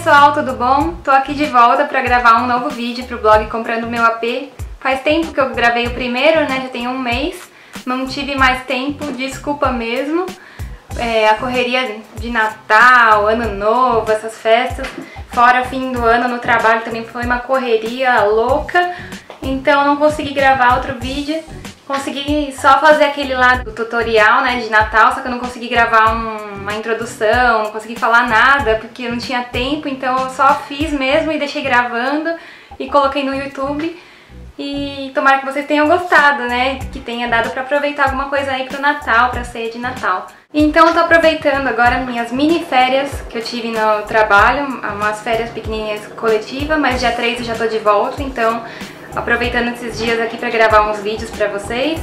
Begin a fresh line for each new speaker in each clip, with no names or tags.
pessoal, tudo bom? Tô aqui de volta pra gravar um novo vídeo pro blog Comprando Meu AP. Faz tempo que eu gravei o primeiro, né? Já tem um mês. Não tive mais tempo, desculpa mesmo. A correria de Natal, Ano Novo, essas festas. Fora o fim do ano no trabalho também foi uma correria louca. Então eu não consegui gravar outro vídeo. Consegui só fazer aquele lá do tutorial, né, de Natal, só que eu não consegui gravar uma introdução, não consegui falar nada, porque eu não tinha tempo, então eu só fiz mesmo e deixei gravando e coloquei no YouTube. E tomara que vocês tenham gostado, né, que tenha dado pra aproveitar alguma coisa aí pro Natal, pra ceia de Natal. Então eu tô aproveitando agora minhas mini férias que eu tive no trabalho, umas férias pequenininhas coletivas, mas dia 3 eu já tô de volta, então aproveitando esses dias aqui pra gravar uns vídeos pra vocês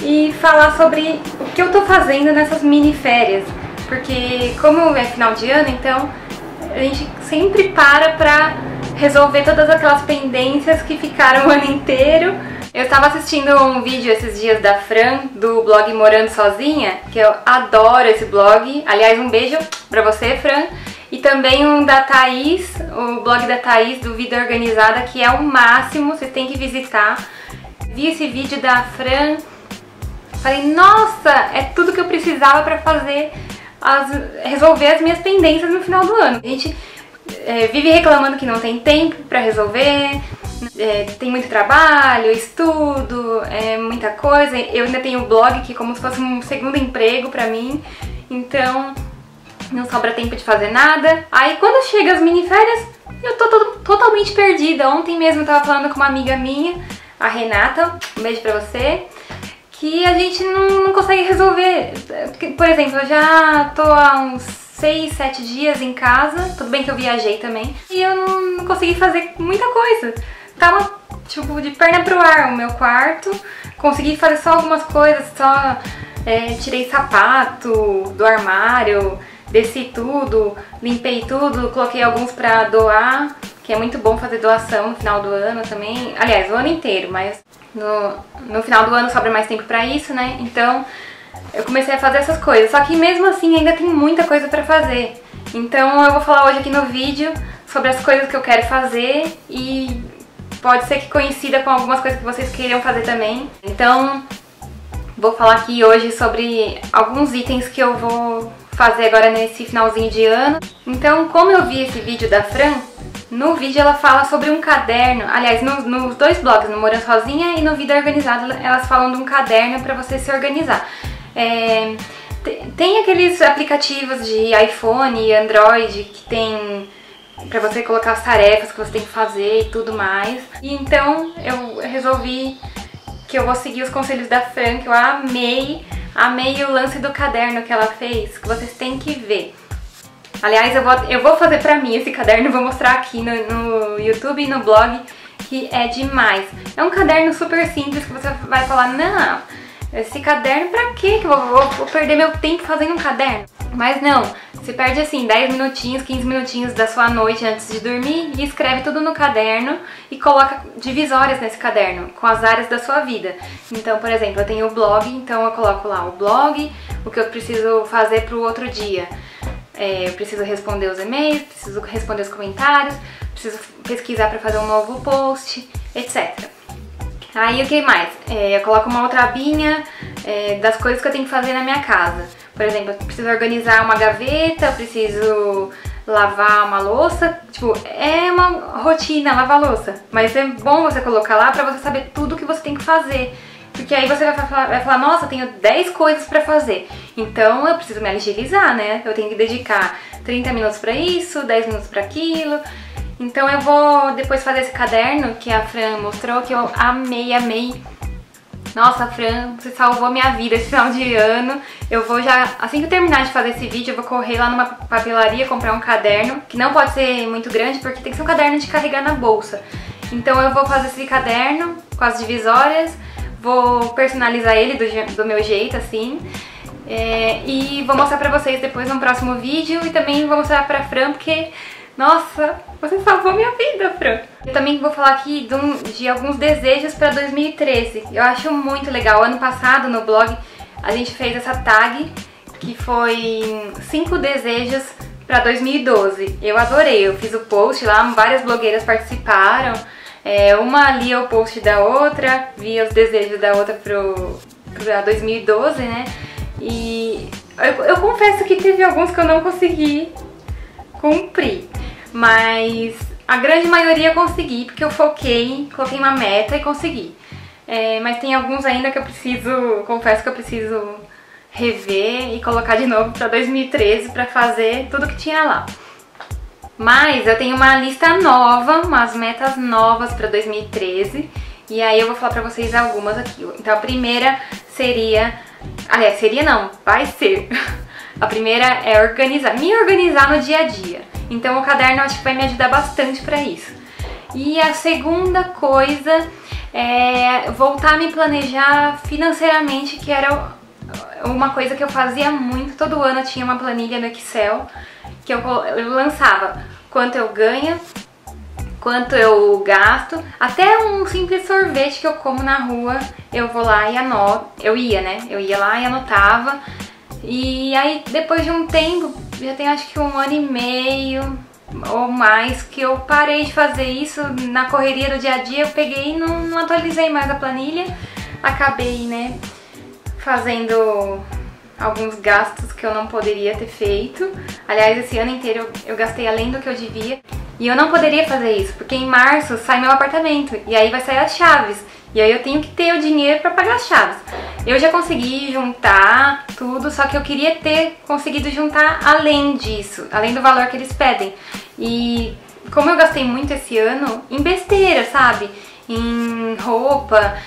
e falar sobre o que eu tô fazendo nessas mini férias, porque como é final de ano, então a gente sempre pra resolver todas aquelas pendências que ficaram o ano inteiro. Eu estava assistindo um vídeo esses dias da Fran, do blog Morando Sozinha, que eu adoro esse blog. Aliás, um beijo pra você, Fran. E também um da Thaís, o blog da Thaís, do Vida Organizada, que é o máximo, vocês têm que visitar. Vi esse vídeo da Fran, falei, nossa, é tudo que eu precisava pra fazer, resolver as minhas pendências no final do ano. A gente vive reclamando que não tem tempo pra resolver, tem muito trabalho, estudo, muita coisa. Eu ainda tenho o blog, que é como se fosse um segundo emprego pra mim, então não sobra tempo de fazer nada. Aí quando chega as mini férias, eu tô totalmente perdida. Ontem mesmo eu tava falando com uma amiga minha, a Renata, um beijo pra você, que a gente não consegue resolver. Por exemplo, eu já tô há uns 6, 7 dias em casa, tudo bem que eu viajei também, e eu não consegui fazer muita coisa. Tava tipo de perna pro ar o meu quarto, consegui fazer só algumas coisas, só tirei sapato do armário, desci tudo, limpei tudo, coloquei alguns pra doar, que é muito bom fazer doação no final do ano também. Aliás, o ano inteiro, mas no final do ano sobra mais tempo pra isso, né? Então eu comecei a fazer essas coisas, só que mesmo assim ainda tem muita coisa pra fazer. Então eu vou falar hoje aqui no vídeo sobre as coisas que eu quero fazer e pode ser que coincida com algumas coisas que vocês queiram fazer também. Então vou falar aqui hoje sobre alguns itens que eu vou fazer agora nesse finalzinho de ano. Então, como eu vi esse vídeo da Fran, no vídeo ela fala sobre um caderno. Aliás, nos dois blogs, no Morando Sozinha e no Vida Organizada, elas falam de um caderno para você se organizar. Tem aqueles aplicativos de iPhone e Android que tem para você colocar as tarefas que você tem que fazer e tudo mais. E então eu resolvi que eu vou seguir os conselhos da Fran, que eu amei. Amei o lance do caderno que ela fez, que vocês têm que ver. Aliás, eu vou fazer pra mim esse caderno, vou mostrar aqui no YouTube e no blog, que é demais. É um caderno super simples que você vai falar, não, esse caderno pra quê? Que eu vou perder meu tempo fazendo um caderno? Mas não, você perde assim 10 minutinhos, 15 minutinhos da sua noite antes de dormir e escreve tudo no caderno e coloca divisórias nesse caderno com as áreas da sua vida. Então, por exemplo, eu tenho o blog, então eu coloco lá o blog, o que eu preciso fazer pro outro dia. Eu preciso responder os e-mails, preciso responder os comentários, preciso pesquisar para fazer um novo post, etc. Aí o que mais? Eu coloco uma outra abinha das coisas que eu tenho que fazer na minha casa. Por exemplo, eu preciso organizar uma gaveta, eu preciso lavar uma louça. Tipo, é uma rotina lavar louça, mas é bom você colocar lá pra você saber tudo que você tem que fazer. Porque aí você vai falar, nossa, eu tenho 10 coisas pra fazer, então eu preciso me agilizar, né? Eu tenho que dedicar 30 minutos pra isso, 10 minutos pra aquilo. Então eu vou depois fazer esse caderno que a Fran mostrou, que eu amei. Nossa, Fran, você salvou minha vida esse final de ano. Eu vou já, assim que eu terminar de fazer esse vídeo, eu vou correr lá numa papelaria comprar um caderno, que não pode ser muito grande, porque tem que ser um caderno de carregar na bolsa. Então eu vou fazer esse caderno com as divisórias, vou personalizar ele do meu jeito, assim. E vou mostrar pra vocês depois no próximo vídeo e também vou mostrar pra Fran, porque nossa, você salvou minha vida, Fran. Eu também vou falar aqui de alguns desejos para 2013. Eu acho muito legal. Ano passado, no blog, a gente fez essa tag, que foi 5 desejos para 2012. Eu adorei, eu fiz o post lá, várias blogueiras participaram. Uma lia o post da outra, via os desejos da outra pra 2012, né? E eu confesso que teve alguns que eu não consegui cumprir, mas a grande maioria eu consegui, porque eu foquei, coloquei uma meta e consegui. Mas tem alguns ainda que eu preciso, confesso que eu preciso rever e colocar de novo para 2013 para fazer tudo que tinha lá. Mas eu tenho uma lista nova, umas metas novas para 2013, e aí eu vou falar para vocês algumas aqui. Então a primeira seria, aliás, seria não, vai ser. A primeira é me organizar no dia a dia. Então o caderno eu acho que vai me ajudar bastante para isso. E a segunda coisa é voltar a me planejar financeiramente, que era uma coisa que eu fazia muito. Todo ano eu tinha uma planilha no Excel que eu lançava quanto eu ganho, quanto eu gasto, até um simples sorvete que eu como na rua, eu vou lá e anoto. Eu ia lá e anotava. E aí depois de um tempo, já tem acho que 1 ano e meio ou mais que eu parei de fazer isso. Na correria do dia a dia eu peguei e não atualizei mais a planilha. Acabei, né, fazendo alguns gastos que eu não poderia ter feito. Aliás, esse ano inteiro eu gastei além do que eu devia. E eu não poderia fazer isso, porque em março sai meu apartamento e aí vai sair as chaves. E aí eu tenho que ter o dinheiro para pagar as chaves. Eu já consegui juntar tudo, só que eu queria ter conseguido juntar além disso, além do valor que eles pedem. E como eu gastei muito esse ano em besteira, sabe? Em roupa,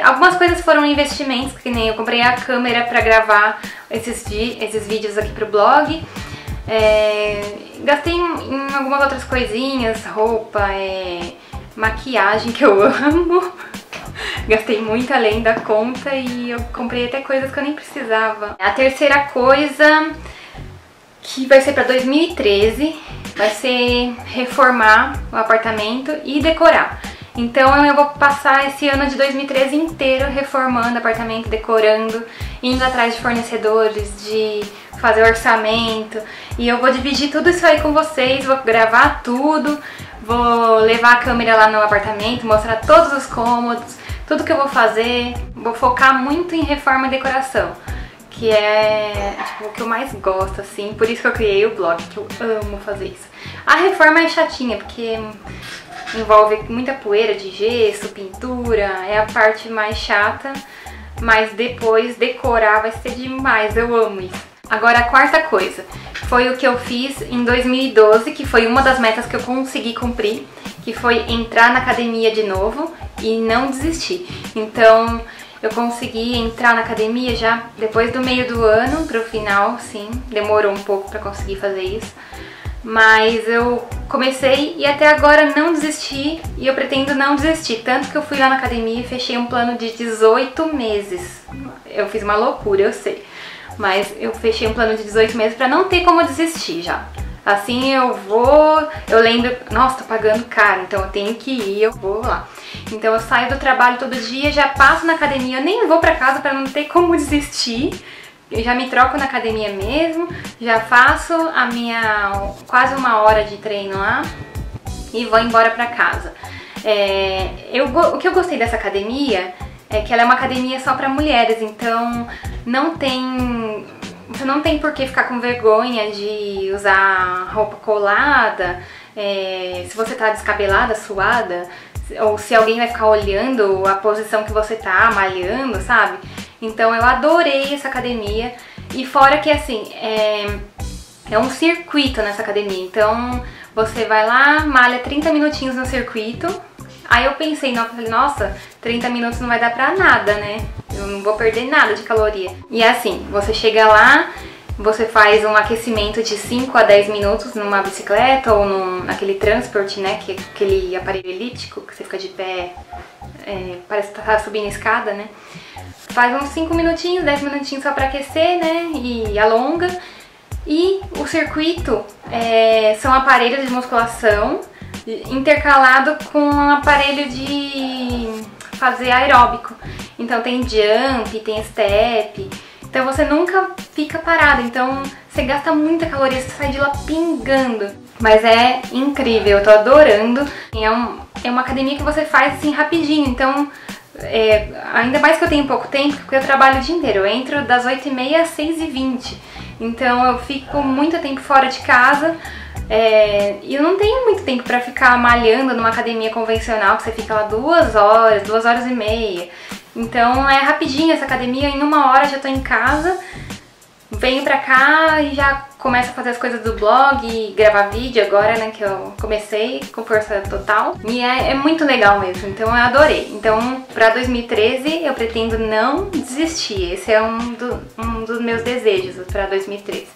algumas coisas foram investimentos, que nem eu comprei a câmera para gravar esses vídeos aqui pro blog. Gastei em algumas outras coisinhas, roupa, maquiagem, que eu amo. Gastei muito além da conta e eu comprei até coisas que eu nem precisava. A terceira coisa, que vai ser para 2013, vai ser reformar o apartamento e decorar. Então eu vou passar esse ano de 2013 inteiro reformando o apartamento, decorando, indo atrás de fornecedores, de fazer orçamento. E eu vou dividir tudo isso aí com vocês, vou gravar tudo, vou levar a câmera lá no apartamento, mostrar todos os cômodos, tudo que eu vou fazer. Vou focar muito em reforma e decoração, que é tipo, o que eu mais gosto, assim, por isso que eu criei o blog, que eu amo fazer isso. A reforma é chatinha, porque envolve muita poeira de gesso, pintura, é a parte mais chata, mas depois decorar vai ser demais, eu amo isso. Agora a quarta coisa, foi o que eu fiz em 2012, que foi uma das metas que eu consegui cumprir, que foi entrar na academia de novo e não desistir. Então eu consegui entrar na academia já depois do meio do ano pro final, sim, demorou um pouco pra conseguir fazer isso. Mas eu comecei e até agora não desisti, e eu pretendo não desistir. Tanto que eu fui lá na academia e fechei um plano de 18 meses. Eu fiz uma loucura, eu sei. Mas eu fechei um plano de 18 meses pra não ter como desistir já. Assim eu lembro, nossa, tô pagando caro, então eu tenho que ir, eu vou lá. Então eu saio do trabalho todo dia, já passo na academia, eu nem vou pra casa pra não ter como desistir. Eu já me troco na academia mesmo, já faço a minha quase 1 hora de treino lá e vou embora pra casa. O que eu gostei dessa academia é que ela é uma academia só pra mulheres, então você não tem por que ficar com vergonha de usar roupa colada, se você tá descabelada, suada, ou se alguém vai ficar olhando a posição que você tá malhando, sabe? Então eu adorei essa academia, e fora que assim, é um circuito nessa academia, então você vai lá, malha 30 minutinhos no circuito. Aí eu pensei, nossa, 30 minutos não vai dar pra nada, né? Eu não vou perder nada de caloria. E assim, você chega lá, você faz um aquecimento de 5 a 10 minutos numa bicicleta ou naquele transport, né? Que é aquele aparelho elíptico que você fica de pé, parece que tá subindo a escada, né? Faz uns 5 minutinhos, 10 minutinhos só pra aquecer, né? E alonga. E o circuito são aparelhos de musculação intercalado com um aparelho de fazer aeróbico. Então tem jump, tem step, então você nunca fica parado. Então você gasta muita caloria, você sai de lá pingando. Mas é incrível, eu tô adorando. É uma academia que você faz assim rapidinho, então ainda mais que eu tenho pouco tempo, porque eu trabalho o dia inteiro. Eu entro das 8h30 às 6h20, então eu fico muito tempo fora de casa. E eu não tenho muito tempo pra ficar malhando numa academia convencional, que você fica lá 2 horas, 2h30. Então é rapidinho essa academia, em 1 hora já tô em casa. Venho pra cá e já começo a fazer as coisas do blog e gravar vídeo agora, né, que eu comecei com força total. E é muito legal mesmo, então eu adorei. Então, pra 2013 eu pretendo não desistir. Esse é um dos meus desejos pra 2013.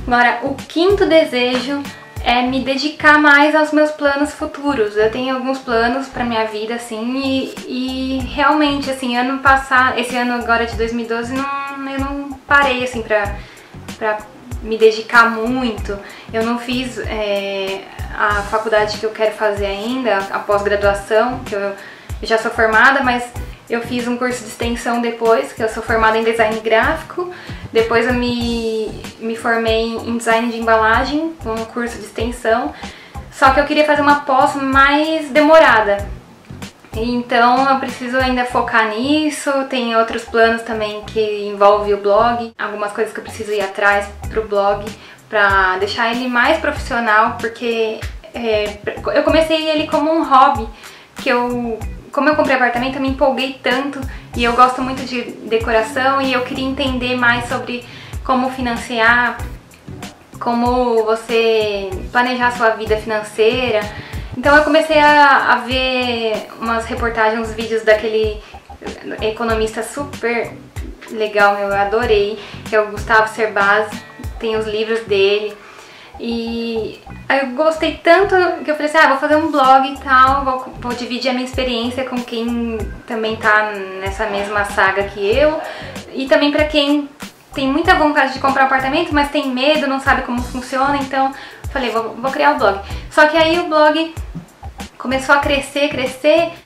Agora, o 5º desejo é me dedicar mais aos meus planos futuros. Eu tenho alguns planos pra minha vida, assim, e realmente, assim, esse ano agora de 2012, eu não parei, assim, pra me dedicar muito. Eu não fiz a faculdade que eu quero fazer ainda, a pós-graduação, que eu já sou formada, mas eu fiz um curso de extensão depois, que eu sou formada em design gráfico. Depois eu me formei em design de embalagem, com um curso de extensão. Só que eu queria fazer uma pós mais demorada. Então eu preciso ainda focar nisso. Tem outros planos também que envolvem o blog. Algumas coisas que eu preciso ir atrás pro blog pra deixar ele mais profissional, porque eu comecei ele como um hobby, como eu comprei apartamento, eu me empolguei tanto e eu gosto muito de decoração e eu queria entender mais sobre como financiar, como você planejar a sua vida financeira. Então eu comecei a ver umas reportagens, uns vídeos daquele economista super legal, eu adorei, que é o Gustavo Cerbasi, tem os livros dele. E eu gostei tanto que eu falei assim, vou fazer um blog e tal, vou dividir a minha experiência com quem também tá nessa mesma saga que eu. E também pra quem tem muita vontade de comprar um apartamento, mas tem medo, não sabe como funciona, então falei, vou criar o blog. Só que aí o blog começou a crescer,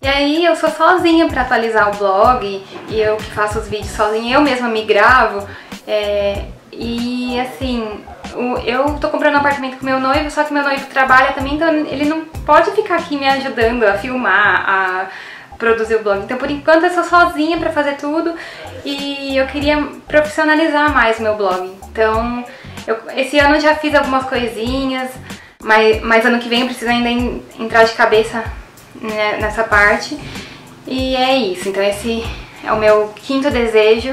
e aí eu sou sozinha pra atualizar o blog, e eu que faço os vídeos sozinha, eu mesma me gravo, e assim, eu tô comprando um apartamento com meu noivo, só que meu noivo trabalha também, então ele não pode ficar aqui me ajudando a filmar, a produzir o blog. Então por enquanto eu sou sozinha pra fazer tudo e eu queria profissionalizar mais o meu blog. Então esse ano eu já fiz algumas coisinhas, mas ano que vem eu preciso ainda entrar de cabeça nessa parte. E é isso, então esse é o meu 5º desejo.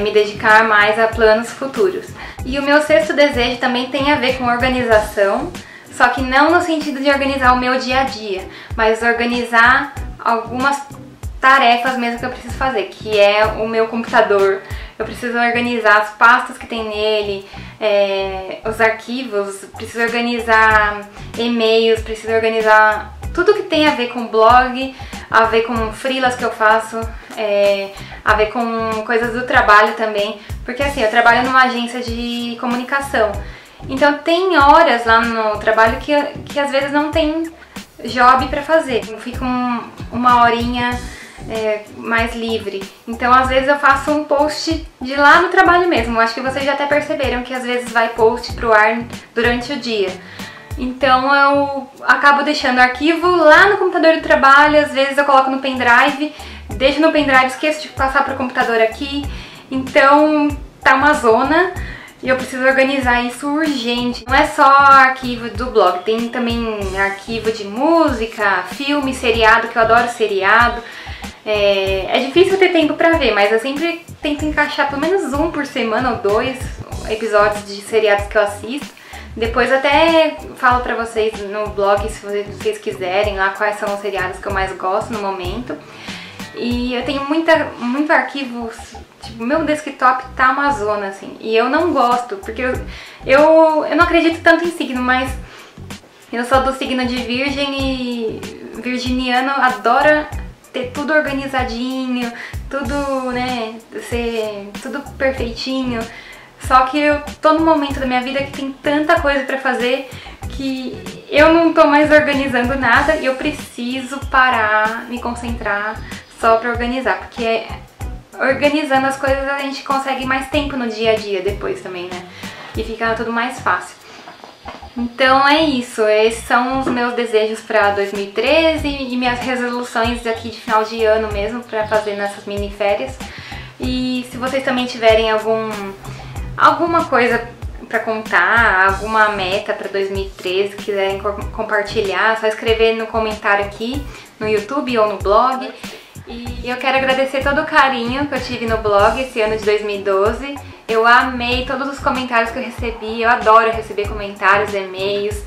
Me dedicar mais a planos futuros. E o meu 6º desejo também tem a ver com organização, só que não no sentido de organizar o meu dia a dia, mas organizar algumas tarefas mesmo que eu preciso fazer, que é o meu computador. Eu preciso organizar as pastas que tem nele, os arquivos, preciso organizar e-mails, preciso organizar tudo que tem a ver com blog, a ver com freelas que eu faço, a ver com coisas do trabalho também, porque assim, eu trabalho numa agência de comunicação, então tem horas lá no trabalho que às vezes não tem job pra fazer, eu fico uma horinha mais livre, então às vezes eu faço um post de lá no trabalho mesmo. Acho que vocês já até perceberam que às vezes vai post pro ar durante o dia. Então eu acabo deixando o arquivo lá no computador do trabalho, às vezes eu coloco no pendrive, deixo no pendrive, esqueço de passar pro computador aqui, então tá uma zona e eu preciso organizar isso urgente. Não é só arquivo do blog, tem também arquivo de música, filme, seriado, que eu adoro seriado. É difícil ter tempo pra ver, mas eu sempre tento encaixar pelo menos um por semana ou 2 episódios de seriados que eu assisto. Depois até falo pra vocês no blog, se vocês quiserem, lá quais são os seriados que eu mais gosto no momento. E eu tenho muito arquivo, tipo, meu desktop tá uma zona, assim. E eu não gosto, porque eu não acredito tanto em signo, mas eu sou do signo de Virgem e virginiano adora ter tudo organizadinho, tudo, né, ser tudo perfeitinho. Só que eu tô num momento da minha vida que tem tanta coisa pra fazer que eu não tô mais organizando nada e eu preciso parar, me concentrar só pra organizar, porque organizando as coisas a gente consegue mais tempo no dia a dia depois também, né? e fica tudo mais fácil. Então é isso, esses são os meus desejos para 2013 e minhas resoluções aqui de final de ano mesmo para fazer nessas mini férias. E se vocês também tiverem alguma coisa para contar, alguma meta para 2013, quiserem compartilhar, é só escrever no comentário aqui no YouTube ou no blog. E eu quero agradecer todo o carinho que eu tive no blog esse ano de 2012. Eu amei todos os comentários que eu recebi, eu adoro receber comentários, e-mails.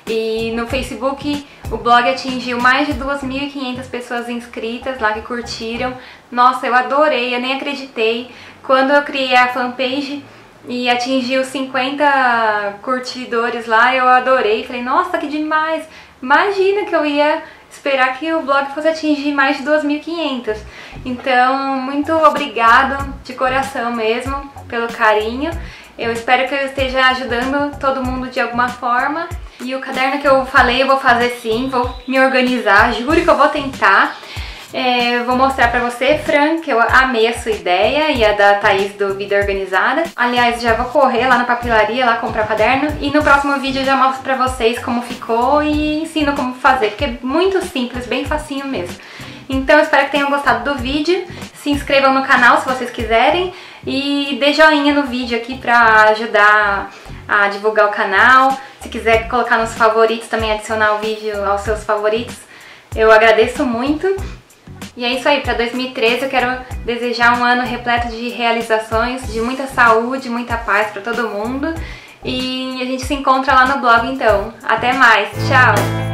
E no Facebook o blog atingiu mais de 2.500 pessoas inscritas lá que curtiram. Nossa, eu adorei, eu nem acreditei. Quando eu criei a fanpage e atingiu 50 curtidores lá, eu adorei. Falei, nossa, que demais! Imagina que eu ia esperar que o blog fosse atingir mais de 2.500. Então, muito obrigado de coração mesmo pelo carinho. Eu espero que eu esteja ajudando todo mundo de alguma forma. E o caderno que eu falei eu vou fazer sim, vou me organizar, juro que eu vou tentar. Vou mostrar pra você, Fran, que eu amei a sua ideia e a da Thaís do Vida Organizada. Aliás, já vou correr lá na papelaria, lá comprar o caderno. E no próximo vídeo eu já mostro pra vocês como ficou e ensino como fazer, porque é muito simples, bem facinho mesmo. Então eu espero que tenham gostado do vídeo. Se inscrevam no canal se vocês quiserem. E dê joinha no vídeo aqui pra ajudar a divulgar o canal. Se quiser colocar nos favoritos também, adicionar o vídeo aos seus favoritos, eu agradeço muito. E é isso aí, para 2013 eu quero desejar um ano repleto de realizações, de muita saúde, muita paz para todo mundo. E a gente se encontra lá no blog então. Até mais, tchau!